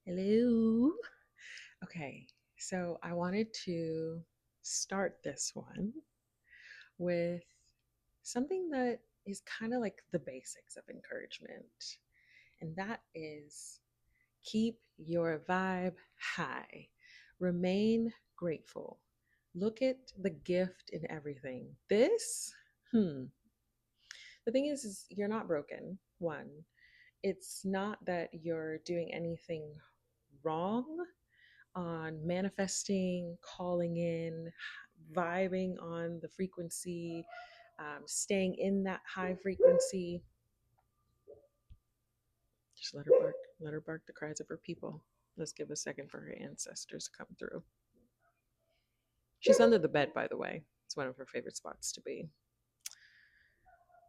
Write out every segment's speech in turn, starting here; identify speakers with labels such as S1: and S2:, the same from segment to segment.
S1: Hello. Okay, so I wanted to start this one with something that is kind of like the basics of encouragement, and that is keep your vibe high, remain grateful, look at the gift in everything. The thing is you're not broken, one. It's not that you're doing anything wrong on manifesting, calling in, vibing on the frequency, staying in that high frequency. Just let her bark. Let her bark the cries of her people. Let's give a second for her ancestors to come through. She's under the bed, by the way. It's one of her favorite spots to be.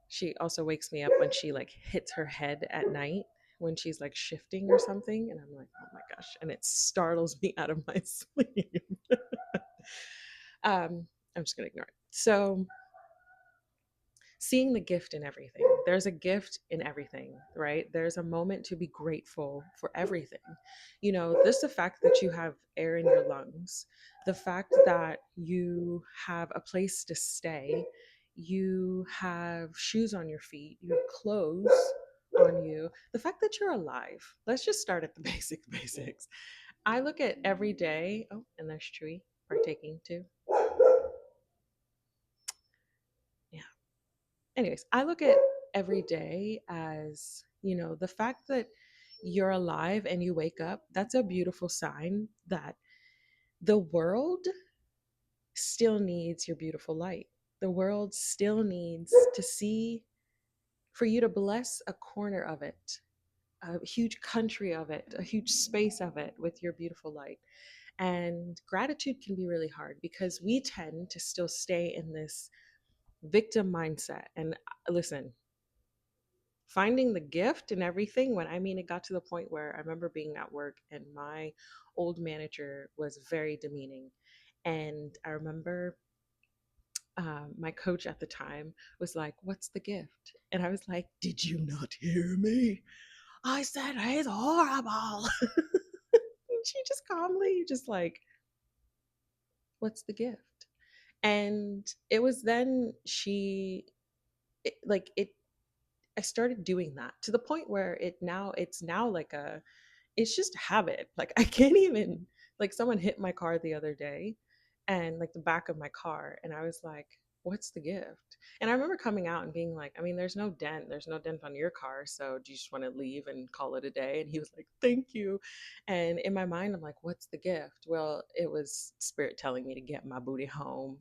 S1: She also wakes me up when she like hits her head at night when she's like shifting or something. And I'm like, oh my gosh. And it startles me out of my sleep. I'm just going to ignore it. So, seeing the gift in everything. There's a gift in everything, right? There's a moment to be grateful for everything. Just the fact that you have air in your lungs, the fact that you have a place to stay, you have shoes on your feet, you have clothes on you, the fact that you're alive. Let's just start at the basics. I look at every day. Oh, and there's Chewy partaking too. Yeah. Anyways, I look at every day as, the fact that you're alive and you wake up, that's a beautiful sign that the world still needs your beautiful light. The world still needs to see, for you to bless a corner of it, a huge country of it, a huge space of it with your beautiful light. And gratitude can be really hard because we tend to still stay in this victim mindset. And listen, finding the gift and everything, it got to the point where I remember being at work and my old manager was very demeaning. And I remember my coach at the time was like, "What's the gift?" And I was like, "Did you not hear me? I said he's horrible." And she just calmly just like, "What's the gift?" And it was then it I started doing that to the point where it's now like it's just a habit. Like I can't even, like, someone hit my car the other day, and like the back of my car, and I was like, "What's the gift?" And I remember coming out and being like, "I mean, there's no dent on your car, so do you just want to leave and call it a day?" And he was like, "Thank you." And in my mind, I'm like, "What's the gift?" Well, it was spirit telling me to get my booty home.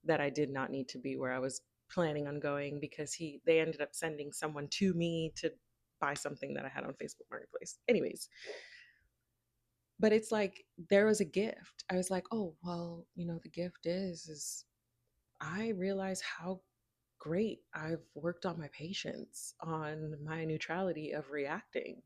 S1: That I did not need to be where I was planning on going, because they ended up sending someone to me to buy something that I had on Facebook Marketplace. Anyways, but it's like there was a gift. I was like, "Oh, well, the gift is I realize how great I've worked on my patience, on my neutrality of reacting.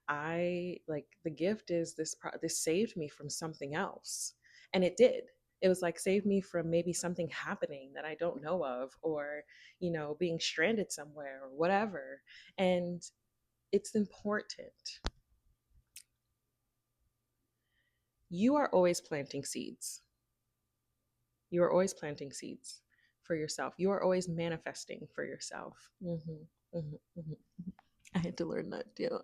S1: I like the gift is this saved me from something else." And it did. It was like saved me from maybe something happening that I don't know of, or being stranded somewhere or whatever. And it's important. You are always planting seeds. You are always planting seeds for yourself. You are always manifesting for yourself. I had to learn that, yeah.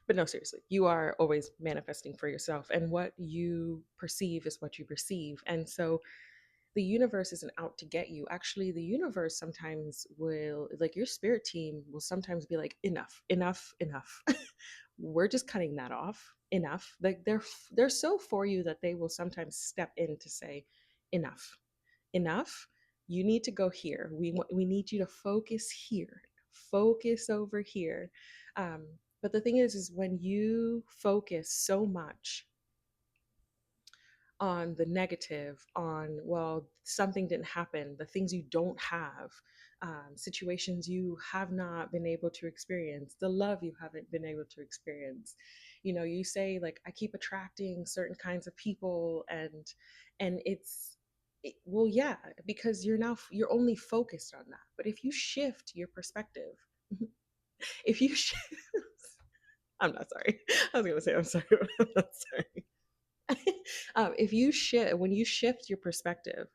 S1: But no, seriously, you are always manifesting for yourself, and what you perceive is what you receive. And so the universe isn't out to get you. Actually, the universe sometimes will, like, your spirit team will sometimes be like, "Enough, enough, enough." We're just cutting that off. Enough. Like they're so for you that they will sometimes step in to say, "Enough, enough. You need to go here. We need you to focus here. Focus over here." Um, but the thing is when you focus so much on the negative, on, well, something didn't happen, the things you don't have, situations you have not been able to experience, the love you haven't been able to experience. You say, like, I keep attracting certain kinds of people, and well, yeah, because you're only focused on that. But if you shift your perspective, if you shift, I'm not sorry. I was gonna say I'm sorry, but I'm not sorry. If you shift, when you shift your perspective,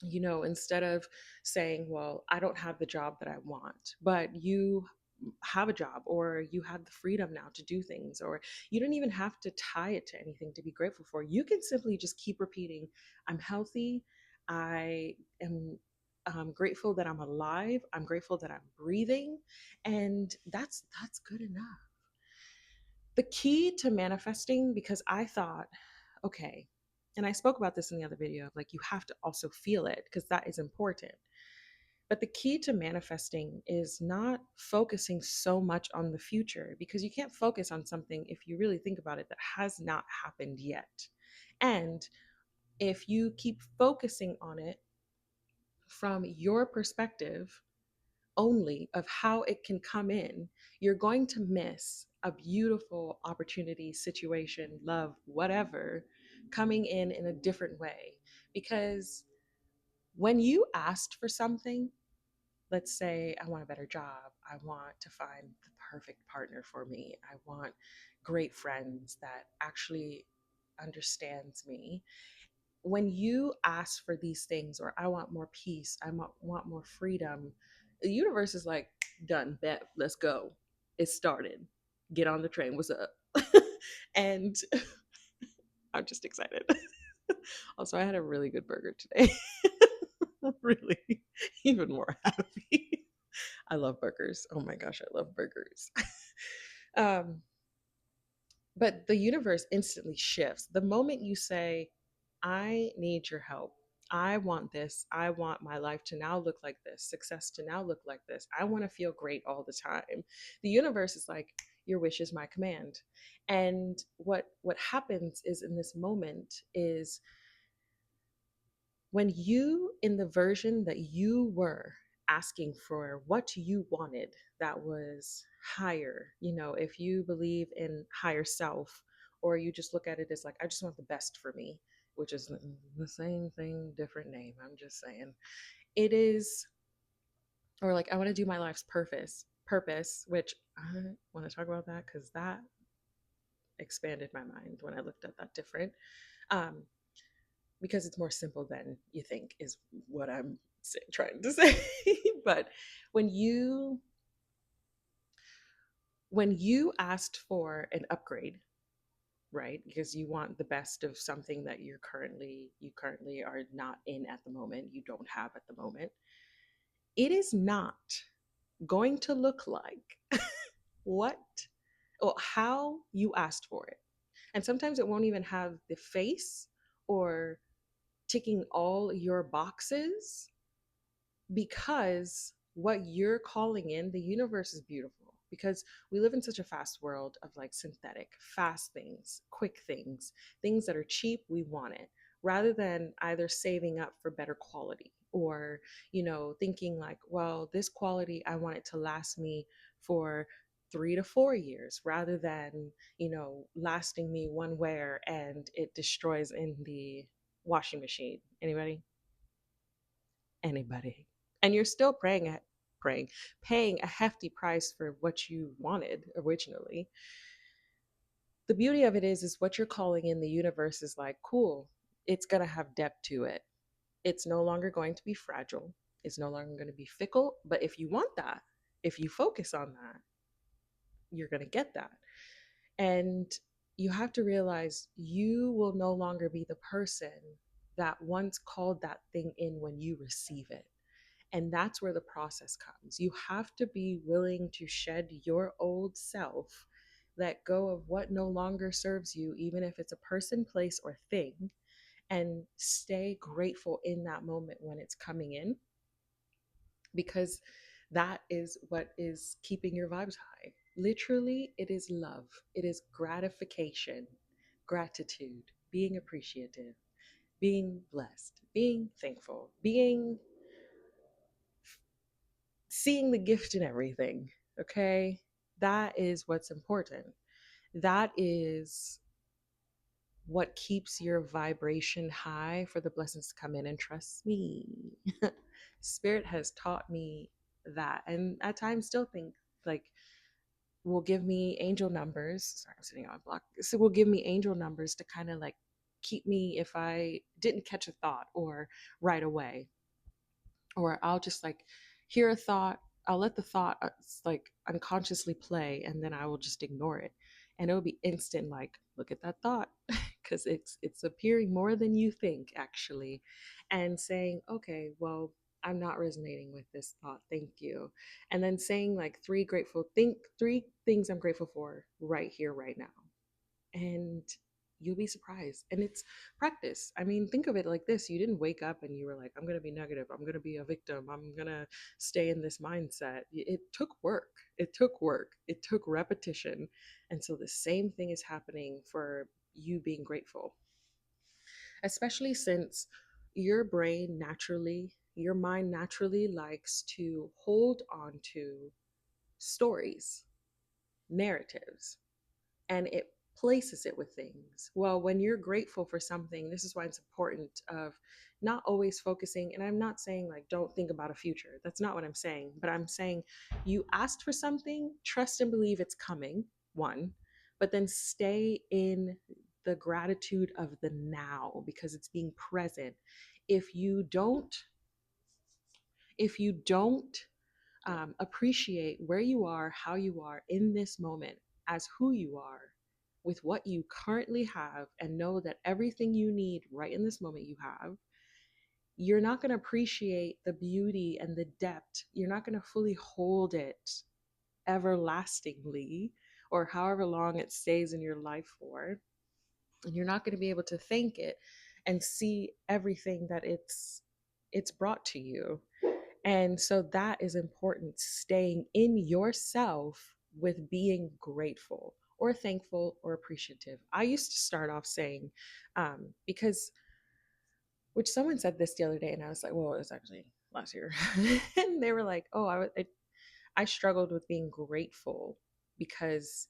S1: instead of saying, well, I don't have the job that I want, but you have a job, or you have the freedom now to do things, or you don't even have to tie it to anything to be grateful for. You can simply just keep repeating, I'm healthy. I am grateful that I'm alive. I'm grateful that I'm breathing. And that's good enough. The key to manifesting, because I thought, okay, and I spoke about this in the other video of like, you have to also feel it because that is important. But the key to manifesting is not focusing so much on the future, because you can't focus on something, if you really think about it, that has not happened yet. And if you keep focusing on it from your perspective only of how it can come in, you're going to miss a beautiful opportunity, situation, love, whatever, coming in a different way. Because when you asked for something, let's say I want a better job, I want to find the perfect partner for me, I want great friends that actually understands me. When you ask for these things, or I want more peace, I want more freedom, the universe is like, done, bet, let's go. It started. Get on the train. What's up? And I'm just excited. Also, I had a really good burger today. Really, even more happy. I love burgers. Oh my gosh, I love burgers. um, but the universe instantly shifts the moment you say, I need your help. I want this. I want my life to now look like this, success to now look like this. I want to feel great all the time. The universe is like, your wish is my command. And what happens is, in this moment, is when you, in the version that you were asking for what you wanted, that was higher, if you believe in higher self, or you just look at it as like, I just want the best for me, which is the same thing, different name, I'm just saying. It is, or like, I want to do my life's purpose, which I want to talk about that because that expanded my mind when I looked at that different. um because it's more simple than you think, is what I'm trying to say. But when you asked for an upgrade, right, because you want the best of something that you currently are not in at the moment, you don't have at the moment, it is not going to look like what or how you asked for it. And sometimes it won't even have the face or ticking all your boxes, because what you're calling in, the universe is beautiful, because we live in such a fast world of like synthetic fast things, quick things, things that are cheap, we want it, rather than either saving up for better quality, or thinking like, well, this quality, I want it to last me for 3 to 4 years, rather than lasting me one wear and it destroys in the washing machine. Anybody, and you're still praying paying a hefty price for what you wanted originally. The beauty of it is what you're calling in, the universe is like, cool, it's going to have depth to it. It's no longer going to be fragile, it's no longer going to be fickle. But if you want that, if you focus on that, you're going to get that. And you have to realize you will no longer be the person that once called that thing in when you receive it. And that's where the process comes. You have to be willing to shed your old self, let go of what no longer serves you, even if it's a person, place, or thing, and stay grateful in that moment when it's coming in, because that is what is keeping your vibes high. Literally, it is love, it is gratification, gratitude, being appreciative, being blessed, being thankful, being seeing the gift in everything. Okay, that is what's important. That is what keeps your vibration high for the blessings to come in. And trust me, spirit has taught me that, and at times still think like, will give me angel numbers. Sorry, I'm sitting on a block. So will give me angel numbers to kind of like keep me if I didn't catch a thought or right away, or I'll just like hear a thought. I'll let the thought like unconsciously play, and then I will just ignore it, and it'll be instant. Like, look at that thought, because it's appearing more than you think actually, and saying, okay, well, I'm not resonating with this thought. Thank you, and then saying like three things I'm grateful for right here, right now, and you'll be surprised. And it's practice. I mean, think of it like this: you didn't wake up and you were like, I'm going to be negative, I'm going to be a victim, I'm going to stay in this mindset. It took work, it took repetition. And so the same thing is happening for you being grateful, especially since your mind naturally likes to hold on to stories, narratives, and it places it with things. Well, when you're grateful for something, this is why it's important of not always focusing. And I'm not saying like don't think about a future. That's not what I'm saying. But I'm saying you asked for something, trust and believe it's coming, one, but then stay in the gratitude of the now because it's being present. If you don't, if you don't appreciate where you are, how you are in this moment, as who you are, with what you currently have, and know that everything you need right in this moment you have, you're not going to appreciate the beauty and the depth. You're not going to fully hold it everlastingly or however long it stays in your life for. And you're not going to be able to thank it and see everything that it's brought to you. And so that is important, staying in yourself with being grateful or thankful or appreciative. I used to start off saying, because, which someone said this the other day, and I was like, well, it was actually last year. And they were like, oh, I struggled with being grateful because,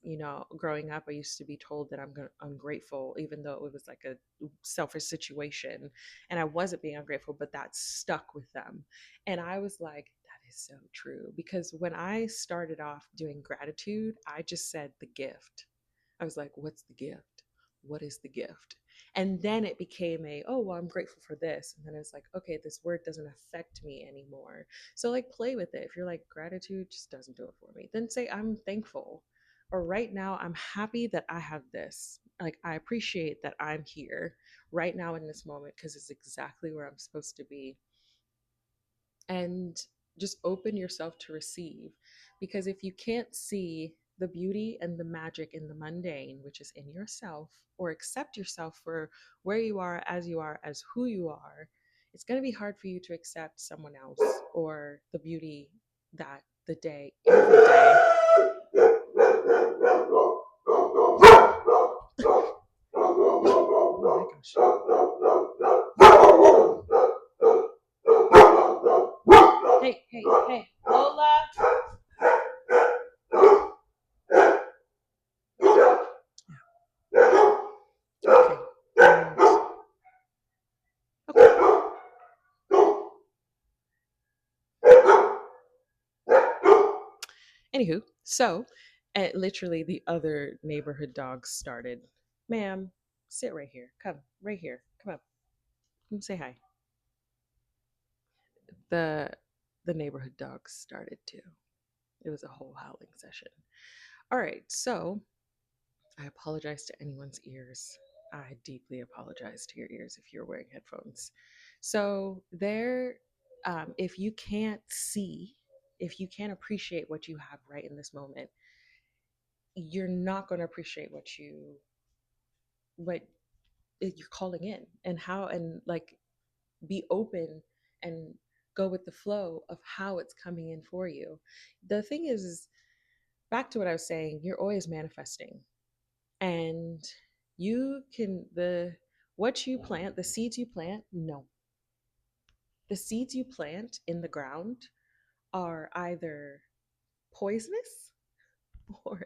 S1: growing up, I used to be told that I'm ungrateful, even though it was like a selfish situation and I wasn't being ungrateful, but that stuck with them. And I was like, that is so true. Because when I started off doing gratitude, I just said the gift. I was like, what's the gift? What is the gift? And then it became oh, well, I'm grateful for this. And then it's like, okay, this word doesn't affect me anymore. So, like, play with it. If you're like, gratitude just doesn't do it for me, then say, I'm thankful. Or right now, I'm happy that I have this. Like, I appreciate that I'm here right now in this moment because it's exactly where I'm supposed to be. And just open yourself to receive. Because if you can't see the beauty and the magic in the mundane, which is in yourself, or accept yourself for where you are, as who you are, it's going to be hard for you to accept someone else or the beauty that the day, every day. Oh my gosh. Hey, hey, hey, Lola. Okay. Okay. Anywho, so literally the other neighborhood dogs started, ma'am, sit right here. Come right here. Come up. Come say hi. The the neighborhood dogs started too. It was a whole howling session. All right, so I apologize to anyone's ears. I deeply apologize to your ears if you're wearing headphones. So if you can't see, if you can't appreciate what you have right in this moment, you're not going to appreciate what you're calling in, and how, and like, be open and go with the flow of how it's coming in for you. The thing is, back to what I was saying, you're always manifesting, and you can the what you plant, the seeds you plant, no, the seeds you plant in the ground are either poisonous or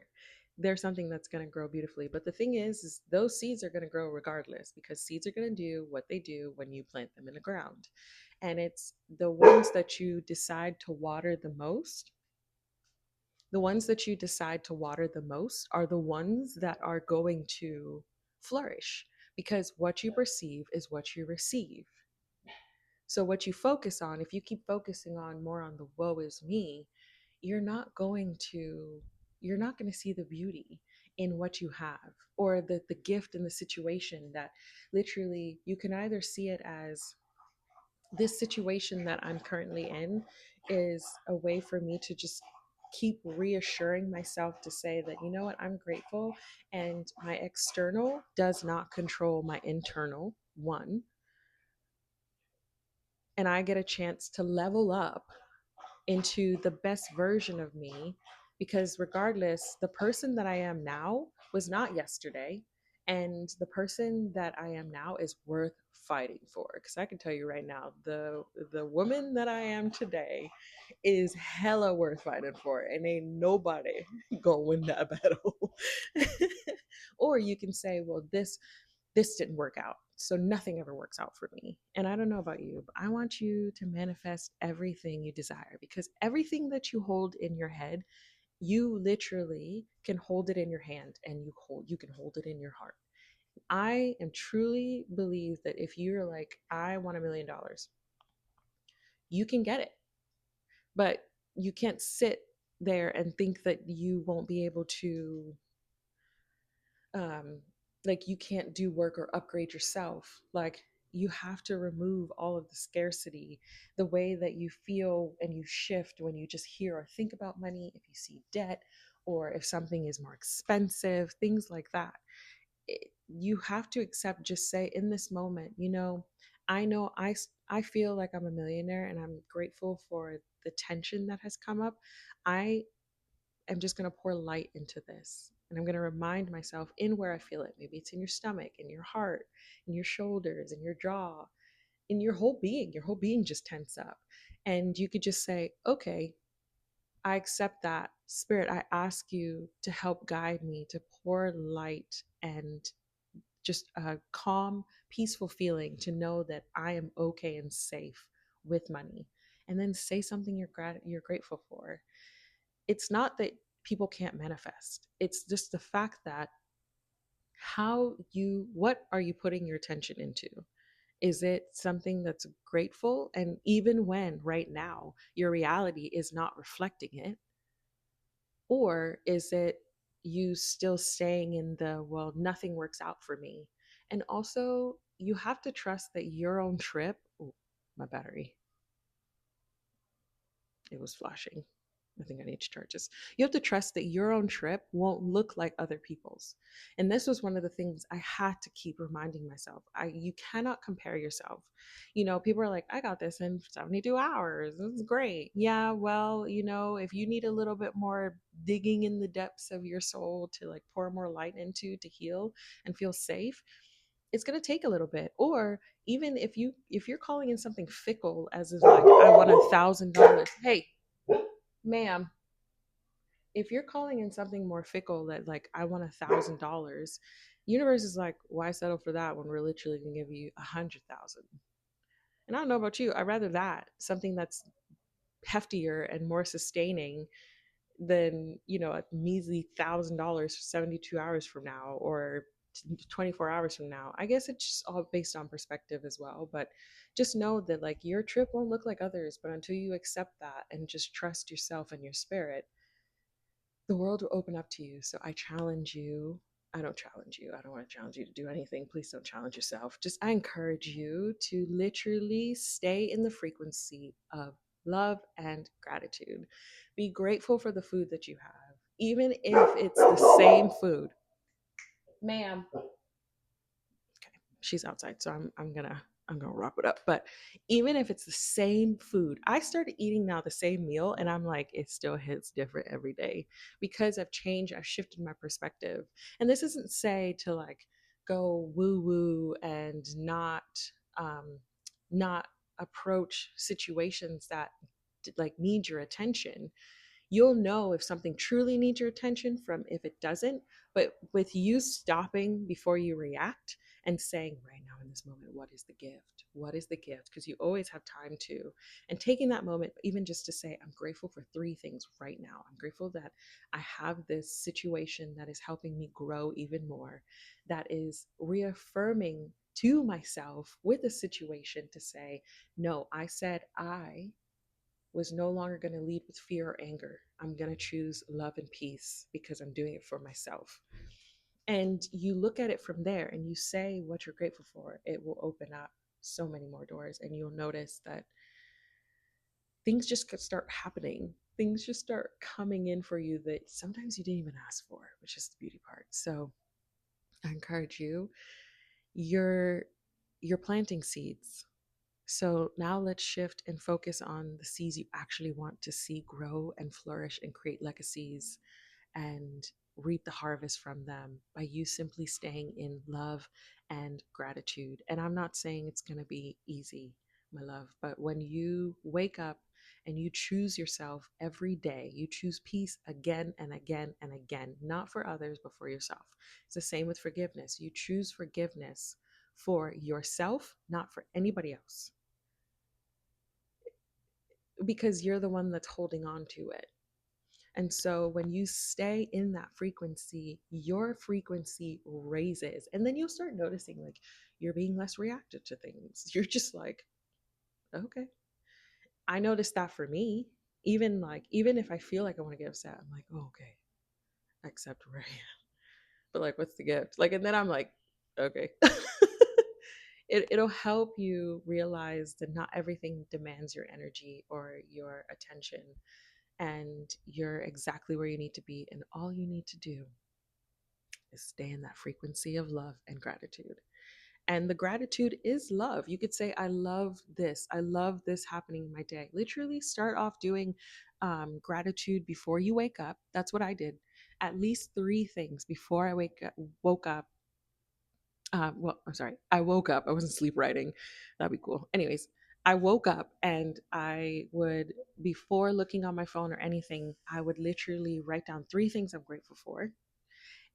S1: there's something that's going to grow beautifully. But the thing is those seeds are going to grow regardless, because seeds are going to do what they do when you plant them in the ground. And it's the ones that you decide to water the most, The ones that you decide to water the most are the ones that are going to flourish, because what you perceive is what you receive. So what you focus on, if you keep focusing on more on the woe is me, you're not going to you're not going to see the beauty in what you have, or the gift in the situation. That literally, you can either see it as, this situation that I'm currently in is a way for me to just keep reassuring myself to say that, you know what, I'm grateful, and my external does not control my internal one, and I get a chance to level up into the best version of me. Because regardless, the person that I am now was not yesterday, and the person that I am now is worth fighting for. Because I can tell you right now, the woman that I am today is hella worth fighting for, and ain't nobody gonna win that battle. Or you can say, well, this didn't work out, so nothing ever works out for me. And I don't know about you, but I want you to manifest everything you desire, because everything that you hold in your head, you literally can hold it in your hand, and you can hold it in your heart. I am truly believe that if you're like, I want $1 million, you can get it. But you can't sit there and think that you won't be able to, um like, you can't do work or upgrade yourself. Like, you have to remove all of the scarcity, the way that you feel and you shift when you just hear or think about money, if you see debt, or if something is more expensive, things like that. You have to accept, just say in this moment, I know I feel like I'm a millionaire, and I'm grateful for the tension that has come up. I'm just going to pour light into this. And I'm going to remind myself in where I feel it. Maybe it's in your stomach, in your heart, in your shoulders, in your jaw, in your whole being. Your whole being just tense up. And you could just say, okay, I accept that. Spirit, I ask you to help guide me, to pour light and just a calm, peaceful feeling, to know that I am okay and safe with money. And then say something you're grateful for. It's not that people can't manifest. It's just the fact that, what are you putting your attention into? Is it something that's grateful? And even when right now your reality is not reflecting it, or is it you still staying in the, well, nothing works out for me? And also, you have to trust that your own trip, oh, my battery, it was flashing. I think I need to charge this. You have to trust that your own trip won't look like other people's. And this was one of the things I had to keep reminding myself. You cannot compare yourself. People are like, I got this in 72 hours. This is great. Yeah, well, if you need a little bit more digging in the depths of your soul to like pour more light into, to heal and feel safe, it's going to take a little bit. Or even if you're calling in something fickle, as is like, I want $1,000. Hey, ma'am, if you're calling in something more fickle, that like, I want $1,000, universe is like, why settle for that when we're literally gonna give you 100,000? And I don't know about you, I'd rather that, something that's heftier and more sustaining, than a measly $1,000 for 72 hours from now, or 24 hours from now. I guess it's just all based on perspective as well. But just know that, like, your trip won't look like others, but until you accept that and just trust yourself and your spirit, the world will open up to you. So I challenge you. I don't challenge you. I don't want to challenge you to do anything. Please don't challenge yourself. Just, I encourage you to literally stay in the frequency of love and gratitude. Be grateful for the food that you have, even if it's the same food. Ma'am, she's outside, so I'm gonna wrap it up. But even if it's the same food, I started eating now the same meal, and I'm like, it still hits different every day, because I've changed, I've shifted my perspective. And this isn't say to like go woo woo and um not approach situations that like need your attention. You'll know if something truly needs your attention from if it doesn't. But with you stopping before you react and saying, right now in this moment, what is the gift? What is the gift? Because you always have time to. And taking that moment, even just to say, I'm grateful for three things right now. I'm grateful that I have this situation that is helping me grow even more, that is reaffirming to myself with a situation to say, no, I said I was no longer going to lead with fear or anger. I'm going to choose love and peace because I'm doing it for myself. And you look at it from there and you say what you're grateful for, it will open up so many more doors. And you'll notice that things just could start happening. Things just start coming in for you that sometimes you didn't even ask for, which is the beauty part. So I encourage you, you're planting seeds. So now let's shift and focus on the seeds you actually want to see grow and flourish and create legacies and reap the harvest from them by you simply staying in love and gratitude. And I'm not saying it's going to be easy, my love, but when you wake up and you choose yourself every day, you choose peace again and again and again, not for others, but for yourself. It's the same with forgiveness. You choose forgiveness for yourself, not for anybody else, because you're the one that's holding on to it. And so when you stay in that frequency, your frequency raises. And then you'll start noticing like you're being less reactive to things. You're just like, okay. I noticed that for me. Even if I feel like I want to get upset, I'm like, oh, okay, I accept where I am. But like, what's the gift? Like, and then I'm like, okay. It'll help you realize that not everything demands your energy or your attention, and you're exactly where you need to be. And all you need to do is stay in that frequency of love and gratitude. And the gratitude is love. You could say, I love this. I love this happening in my day. Literally start off doing gratitude before you wake up. That's what I did. At least three things before I woke up. Well, I'm sorry. I woke up. I wasn't sleep writing. That'd be cool. Anyways, I woke up and I would, before looking on my phone or anything, I would literally write down three things I'm grateful for.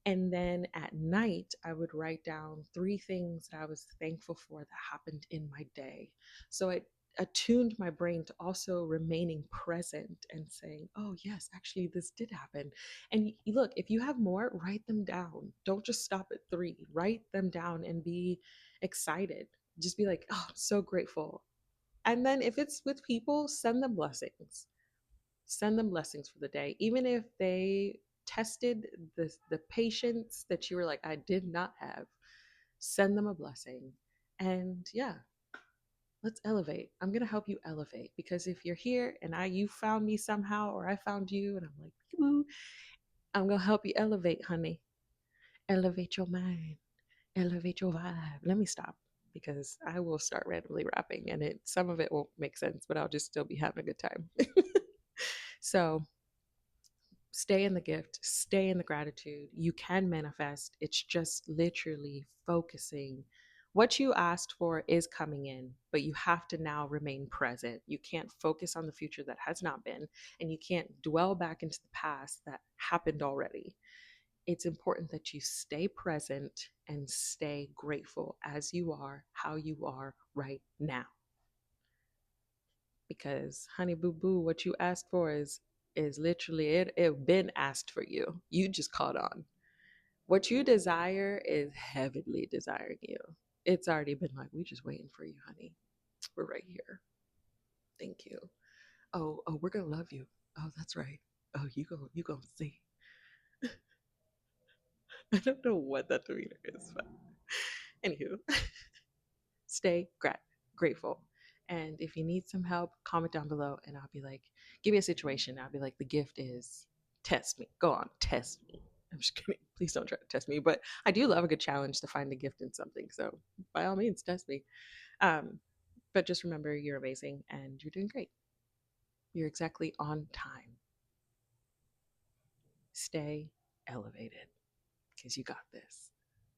S1: And then at night, I would write down three things that I was thankful for that happened in my day. So it attuned my brain to also remaining present and saying, oh, yes, actually, this did happen. And look, if you have more, write them down. Don't just stop at three, write them down and be excited. Just be like, oh, I'm so grateful. And then if it's with people, send them blessings. Send them blessings for the day, even if they tested the patience that you were like, I did not have. Send them a blessing. And yeah, let's elevate. I'm gonna help you elevate, because if you're here and you found me somehow, or I found you and I'm like, woo, I'm gonna help you elevate, honey. Elevate your mind, elevate your vibe. Let me stop, because I will start randomly rapping and some of it won't make sense, but I'll just still be having a good time. So stay in the gift, stay in the gratitude. You can manifest. It's just literally focusing. What you asked for is coming in, but you have to now remain present. You can't focus on the future that has not been, and you can't dwell back into the past that happened already. It's important that you stay present and stay grateful as you are, how you are right now. Because honey boo boo, what you asked for is literally it been asked for you. You just caught on. What you desire is heavenly desiring you. It's already been like, we just waiting for you, honey. We're right here. Thank you. Oh, we're gonna love you. Oh, that's right. Oh, you gonna see. I don't know what that demeanor is, but anywho, stay grateful. And if you need some help, comment down below and I'll be like, give me a situation. I'll be like, the gift is test me. Go on, test me. I'm just kidding. Please don't try to test me. But I do love a good challenge to find a gift in something. So by all means, test me. But just remember, you're amazing and you're doing great. You're exactly on time. Stay elevated, because you got this.